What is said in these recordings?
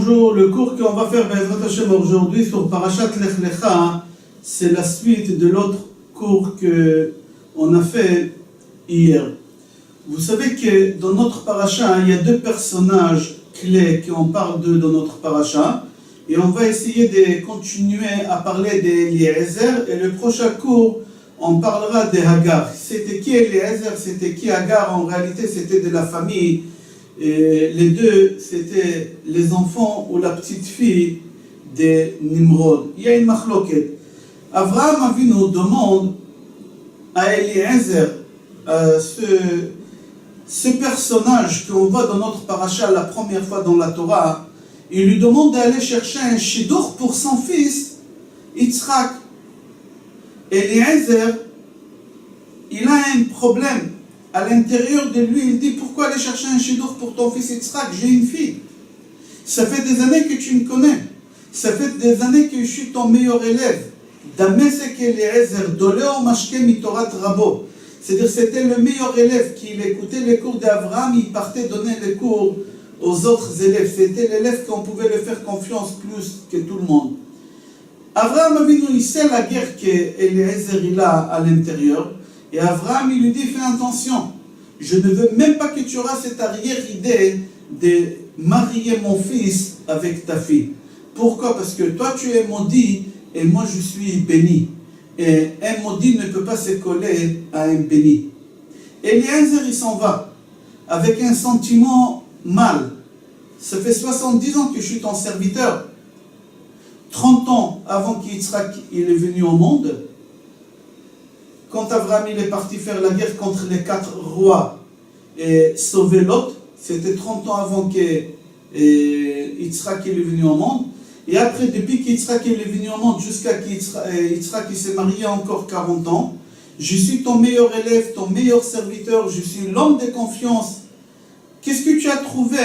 bonjour. Le cours qu'on va faire Be'ezrat Hashem aujourd'hui sur Parashat Lech Lecha, c'est la suite de l'autre cours qu'on a fait hier. Vous savez que dans notre parasha, il y a deux personnages clés qu'on parle d'eux dans notre parasha, et on va essayer de continuer à parler d'Eliezer, et le prochain cours, on parlera de Hagar. C'était qui Eliezer, c'était qui Hagar? En réalité, c'était de la famille. Et les deux, c'était les enfants ou la petite fille de Nimrod. Il y a une machloket. Abraham Avinu demande à Eliezer, ce personnage qu'on voit dans notre paracha la première fois dans la Torah, il lui demande d'aller chercher un shidduch pour son fils, Yitzhak. Eliezer, il a un problème. À l'intérieur de lui, il dit, pourquoi aller chercher un shidduch pour ton fils Yitzhak? J'ai une fille. Ça fait des années que tu me connais. Ça fait des années que je suis ton meilleur élève. Damesek Eliezer, doleo mashke mitorat rabo. C'est-à-dire c'était le meilleur élève qui écoutait les cours d'Abraham, il partait donner les cours aux autres élèves. C'était l'élève qu'on pouvait lui faire confiance plus que tout le monde. Abraham Avinu, il sait la guerre qu'Eliezer il a à l'intérieur. Et Abraham, il lui dit, fais attention, je ne veux même pas que tu auras cette arrière-idée de marier mon fils avec ta fille. Pourquoi? Parce que toi tu es maudit et moi je suis béni. Et un maudit ne peut pas se coller à un béni. Eliezer, il s'en va avec un sentiment mal. Ça fait 70 ans que je suis ton serviteur. 30 ans avant qu'Yitzhak il est venu au monde. Quand Abraham il est parti faire la guerre contre les 4 rois et sauver Lot, c'était 30 ans avant que Yitzhak il est venu au monde. Et après, depuis qu'Yitzhak est venu au monde, jusqu'à qu'Yitzhak s'est marié encore 40 ans, je suis ton meilleur élève, ton meilleur serviteur, je suis l'homme de confiance. Qu'est-ce que tu as trouvé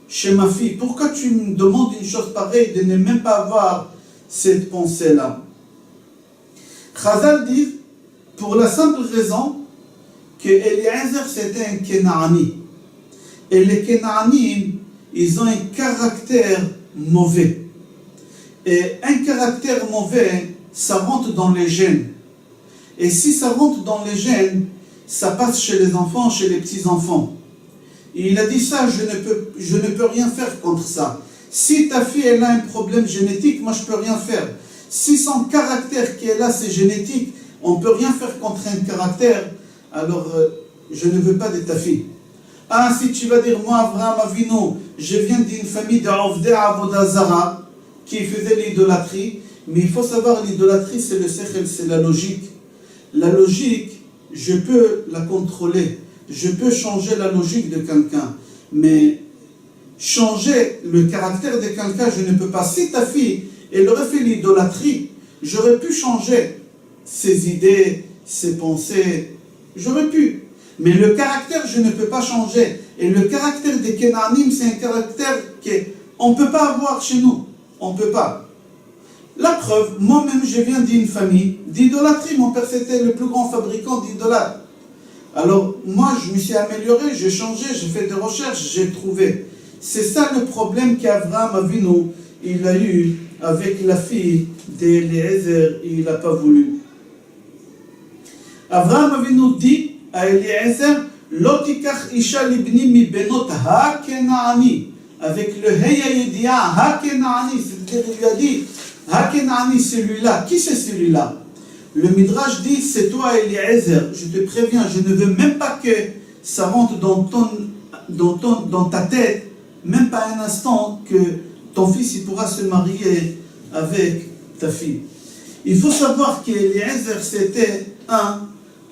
chez ma fille? Pourquoi tu me demandes une chose pareille de ne même pas avoir cette pensée-là? Chazal dit, pour la simple raison que Eliezer c'était un Kenaani. Et les Kenaanimes, ils ont un caractère mauvais. Et un caractère mauvais, ça rentre dans les gènes. Et si ça rentre dans les gènes, ça passe chez les enfants, chez les petits-enfants. Et il a dit ça, je ne peux rien faire contre ça. Si ta fille elle a un problème génétique, moi je ne peux rien faire. Si son caractère qu'elle a c'est génétique, on ne peut rien faire contre un caractère, alors je ne veux pas de ta fille. Ah, si tu vas dire, moi, Abraham Avinu, je viens d'une famille d'Avdei Avodah Zara qui faisait l'idolâtrie, mais il faut savoir, l'idolâtrie, c'est le sechel, c'est la logique. La logique, je peux la contrôler, je peux changer la logique de quelqu'un, mais changer le caractère de quelqu'un, je ne peux pas. Si ta fille, elle aurait fait l'idolâtrie, j'aurais pu changer ses idées, ses pensées, j'aurais pu. Mais le caractère, je ne peux pas changer. Et le caractère des Kenanim, c'est un caractère qu'on ne peut pas avoir chez nous. On ne peut pas. La preuve, moi-même, je viens d'une famille d'idolâtrie. Mon père, c'était le plus grand fabricant d'idolâtres. Alors, moi, je me suis amélioré, j'ai changé, j'ai fait des recherches, j'ai trouvé. C'est ça le problème qu'Abraham Avinu, il a eu avec la fille d'Eliezer, il n'a pas voulu. Abraham Avinu dit à Eliezer, Lotikach isha libni mi benot ha-kenaani, avec le heya yedia ha-kenaani, c'est-à-dire il lui a dit, ha-kenaani, celui-là. Qui c'est celui-là? Le Midrash dit, c'est toi Eliezer, je te préviens, je ne veux même pas que ça rentre dans ta tête, même pas un instant, que ton fils il pourra se marier avec ta fille. Il faut savoir qu'Eliezer c'était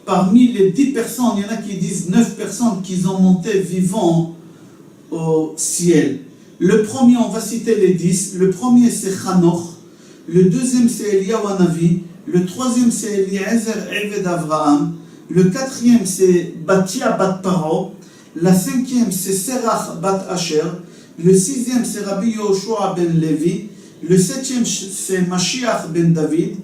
parmi les 10 personnes, il y en a qui disent 9 personnes qui ont monté vivants au ciel. Le premier, on va citer les 10. Le premier, c'est Hanoch. Le deuxième, c'est Eliyahu Hanavi. Le troisième, c'est Eliezer Eved Avraham. Le quatrième, c'est Batia Bat Paro. La cinquième, c'est Serach Bat Asher. Le sixième, c'est Rabbi Yoshua ben Levi. Le septième, c'est Mashiach ben David.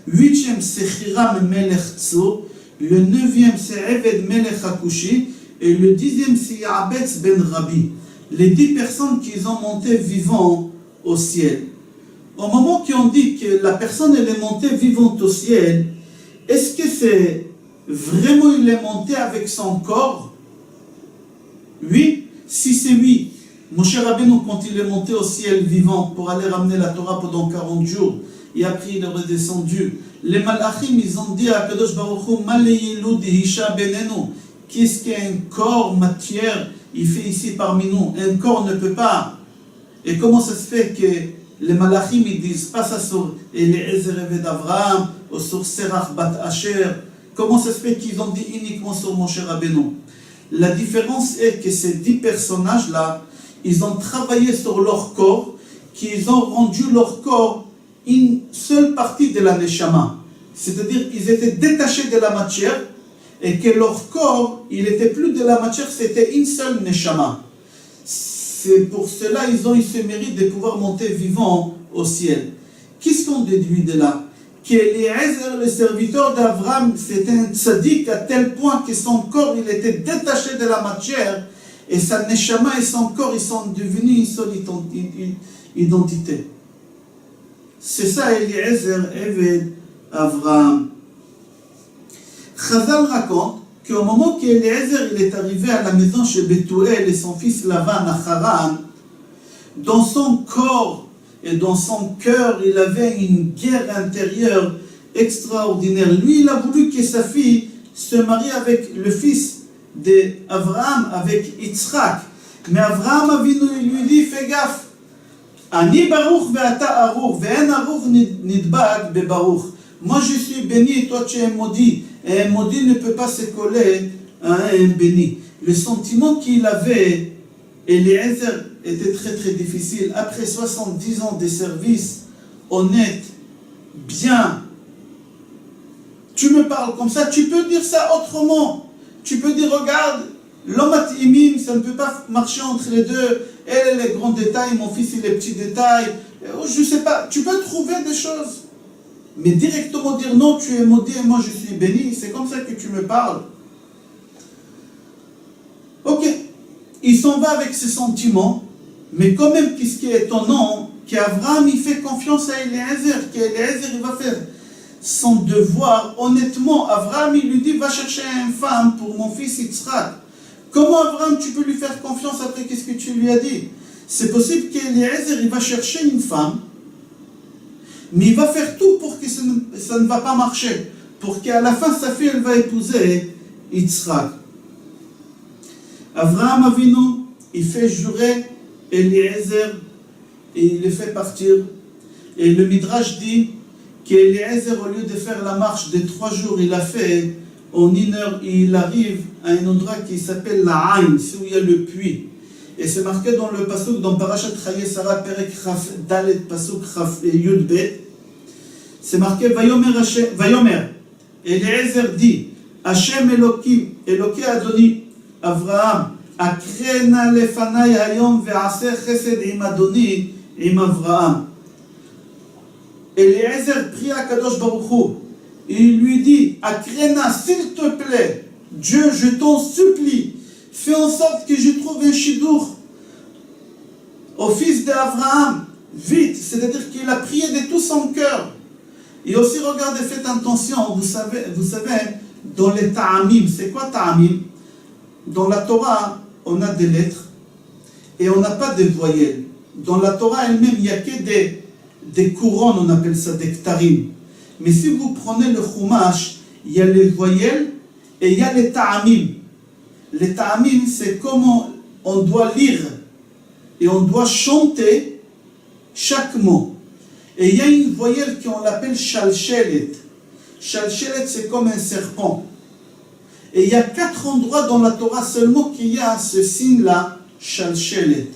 Huitième, c'est Hiram Melech Tzur. Le neuvième, c'est Eved Melech Hakushi. Et le 10e, c'est Ya'abetz ben Rabbi. les 10 personnes qui ont monté vivant au ciel. Au moment qu'on dit que la personne elle est montée vivante au ciel, est-ce que c'est vraiment il est monté avec son corps? Oui. Si c'est oui, Moshe Rabbeinu, quand il est monté au ciel vivant pour aller ramener la Torah pendant 40 jours, et après il est redescendu, les Malachim, ils ont dit à Kadosh Baruch Hu, Maleyilud Hisha Benenu, qu'est-ce qu'un corps, matière, il fait ici parmi nous? Un corps ne peut pas. Et comment ça se fait que les Malachim, ils disent pas ça sur Eliezer Eved Avraham, ou sur Serach Bat Asher? Comment ça se fait qu'ils ont dit uniquement sur Moshe Rabbeinu? La différence est que ces 10 personnages-là, ils ont travaillé sur leur corps, qu'ils ont rendu leur corps une seule partie de la Neshama. C'est-à-dire qu'ils étaient détachés de la matière et que leur corps, il n'était plus de la matière, c'était une seule Neshama. C'est pour cela qu'ils ont eu ce mérite de pouvoir monter vivant au ciel. Qu'est-ce qu'on déduit de là? Qu'Eliezer, le serviteur d'Abraham, c'était un tzaddik à tel point que son corps il était détaché de la matière et sa neshama et son corps ils sont devenus une seule identité. C'est ça Eliezer, Eved, Abraham. Chazal raconte qu'au moment qu'Eliezer il est arrivé à la maison chez Bethuel et son fils Lavan à Haran, dans son corps et dans son cœur, il avait une guerre intérieure extraordinaire. Lui, il a voulu que sa fille se marie avec le fils d'Abraham, avec Yitzhak. Mais Abraham Avinu lui dit, fais gaffe. Ani baruch ve'ata aruch, ve'en aruch nidbag bebaruch. Moi, je suis béni et toi, tu es maudit. Et un maudit ne peut pas se coller à un béni. Le sentiment qu'il avait, Eliezer, était très très difficile. Après 70 ans de service, honnête, bien, tu me parles comme ça, tu peux dire ça autrement. Tu peux dire, regarde, l'homme imim, ça ne peut pas marcher entre les deux. Elle, les grands détails, mon fils, il les petits détails. Je ne sais pas, tu peux trouver des choses. Mais directement dire non, tu es maudit et moi je suis béni, c'est comme ça que tu me parles. Ok, il s'en va avec ses sentiments. Mais quand même, ce qui est étonnant, qu'Abraham il fait confiance à Eliezer, qu'Eliezer il va faire son devoir. Honnêtement, Abraham il lui dit, va chercher une femme pour mon fils Yitzhak. Comment Abraham tu peux lui faire confiance après qu'est-ce que tu lui as dit? C'est possible qu'Eliezer il va chercher une femme, mais il va faire tout pour que ça ne va pas marcher, pour qu'à la fin sa fille elle va épouser Yitzhak. Abraham Avinu, il fait jurer Eliezer et il le fait partir. Et le Midrash dit qu'Eliezer, au lieu de faire la marche de 3 jours, il a fait en 1 heure et il arrive à un endroit qui s'appelle la Haïn, c'est où il y a le puits. Et c'est marqué dans le pasuk, dans Parashat Chaye Sarah, Perek Chaf Dalet, pasuk Chaf Yud Bet. C'est marqué Vayomer. Eliezer dit Hashem Elokim, Eloké Adoni, Avraham, Akrena lefanai hayom ve'aser chesed im Adoni im Avraham. Eliezer prie à Kadosh Baruch Hu. Il lui dit, Akrena, s'il te plaît, Dieu, je t'en supplie, fais en sorte que je trouve un chidour au fils d'Avraham, vite, c'est-à-dire qu'il a prié de tout son cœur. Et aussi, regardez, faites attention, vous savez, dans les ta'amim, c'est quoi ta'amim? Dans la Torah, on a des lettres et on n'a pas de voyelles. Dans la Torah elle-même, il n'y a que des couronnes, on appelle ça des ktarim. Mais si vous prenez le chumash, il y a les voyelles et il y a les ta'amim. Les ta'amim, c'est comment on doit lire et on doit chanter chaque mot. Et il y a une voyelle qu'on l'appelle shalshelet. Shalshelet, c'est comme un serpent. Et il y a 4 endroits dans la Torah seulement qu'il y a ce signe-là, shalshelet.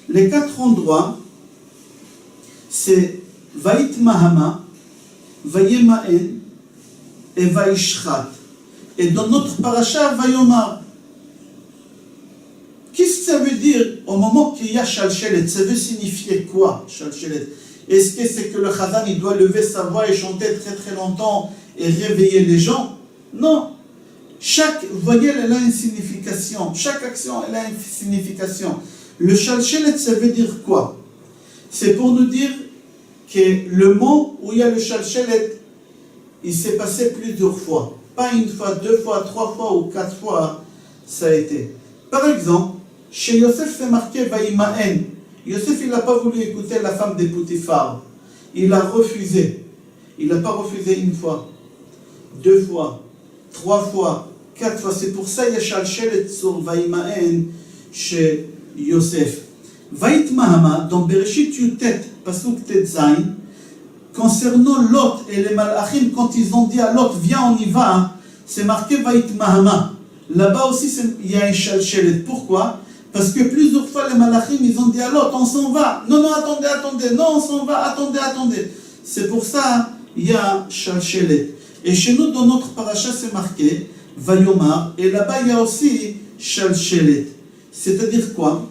Les 4 endroits, c'est Vaitmahama, Vayemaen et Vaishchat. Et dans notre paracha, Vayomar. Qu'est-ce que ça veut dire au moment qu'il y a shalshelet? Ça veut signifier quoi, shalshelet? Est-ce que c'est que le Chazan il doit lever sa voix et chanter très très longtemps et réveiller les gens? Non. Chaque voyelle elle a une signification. Chaque action elle a une signification. Le shalshelet, ça veut dire quoi? C'est pour nous dire que le mot où il y a le shalshelet, il s'est passé plusieurs fois. Pas une fois, deux fois, trois fois ou quatre fois, ça a été. Par exemple, chez Yosef, c'est marqué Vaïmaen. Yosef, il n'a pas voulu écouter la femme de Potiphar. Il a refusé. Il n'a pas refusé une fois, deux fois, trois fois, quatre fois. C'est pour ça qu'il y a Shalshelet sur Vaïmaen chez Yosef. Vaït Mahama, dans Bereshit Yutet, Pasuk Tetzain, concernant Lot et les Malachim, quand ils ont dit à Lot, viens, on y va, c'est marqué Vaït Mahama. Là-bas aussi, il y a un Shalshelet. Pourquoi? Parce que plusieurs fois, les Malachim, ils ont dit à Lot, on s'en va. Non, non, attendez, attendez. Non, on s'en va, attendez, attendez. C'est pour ça, il y a Shalshelet. Et chez nous, dans notre paracha, c'est marqué Vayomar. Et là-bas, il y a aussi Shalshelet. C'est-à-dire quoi?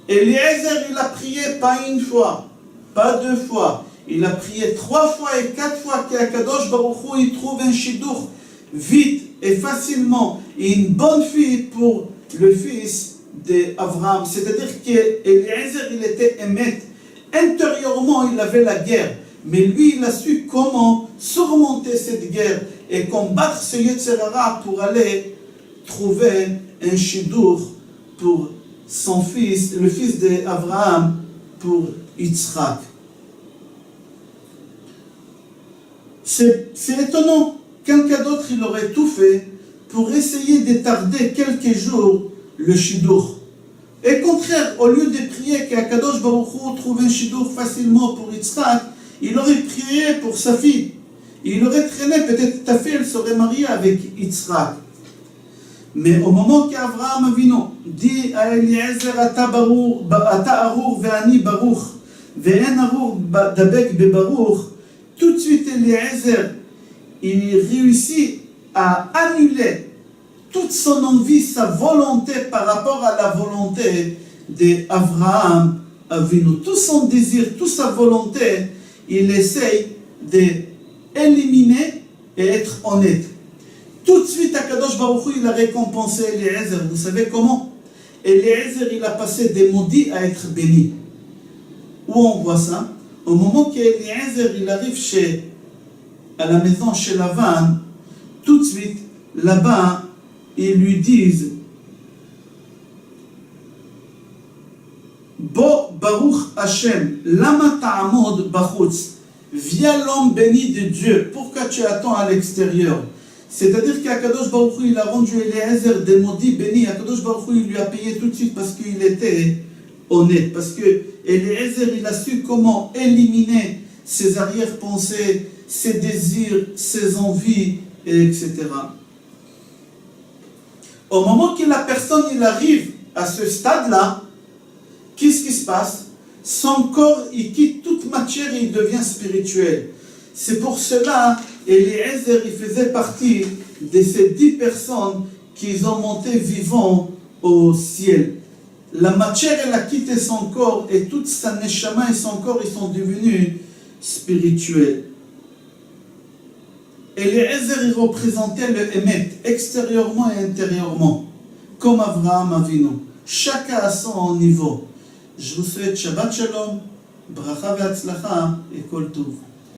Eliezer, il a prié pas une fois, pas deux fois. Il a prié trois fois et quatre fois qu'Akadosh Baruch Hu, il trouve un shidduch vite et facilement et une bonne fille pour le fils d'Abraham. C'est-à-dire qu'Eliezer, il était émet. Intérieurement, il avait la guerre. Mais lui, il a su comment surmonter cette guerre et combattre ce Yetzer Hara pour aller trouver un shidduch pour son fils, le fils d'Abraham, pour Yitzhak. C'est étonnant. Quelqu'un d'autre, il aurait tout fait pour essayer de tarder quelques jours le shidduch. Et au contraire, au lieu de prier qu'Akadosh Baruch Hu trouve un shidduch facilement pour Yitzhak, il aurait prié pour sa fille. Il aurait traîné, peut-être ta fille, elle serait mariée avec Yitzhak. Mais au moment qu'Abraham Avinu dit à Eliezer, Ata arur ve'ani baruch, ve'en arur dabek bebaruch, tout de suite Eliezer, il réussit à annuler toute son envie, sa volonté par rapport à la volonté d'Abraham Avinu. Tout son désir, toute sa volonté, il essaye d'éliminer et être honnête. Tout de suite, Akadosh Baruch Hu, il a récompensé Eliezer. Vous savez comment? Eliezer, il a passé des maudits à être béni. Où on voit ça? Au moment qu'Eliezer, il arrive à la maison chez Lavan, tout de suite, là-bas, ils lui disent Bo Baruch Hashem, lama ta'amod bachutz. Viens l'homme béni de Dieu. Pourquoi tu attends à l'extérieur? C'est-à-dire qu'Akadosh Baruch Hu, il a rendu Eliezer des maudits bénis. Akadosh Baruch Hu, il lui a payé tout de suite parce qu'il était honnête. Parce que Eliezer, il a su comment éliminer ses arrière-pensées, ses désirs, ses envies, etc. Au moment que la personne il arrive à ce stade-là, qu'est-ce qui se passe? Son corps, il quitte toute matière et il devient spirituel. C'est pour cela, Eliezer, il faisait partie de ces 10 personnes qui ont monté vivants au ciel. La matière, elle a quitté son corps et toute sa neshama et son corps, ils sont devenus spirituels. Eliezer, il représentait le Emet, extérieurement et intérieurement, comme Abraham Avinu. Chacun à son niveau. Je vous souhaite Shabbat Shalom, Bracha ve'atzlacha et Kol Tov.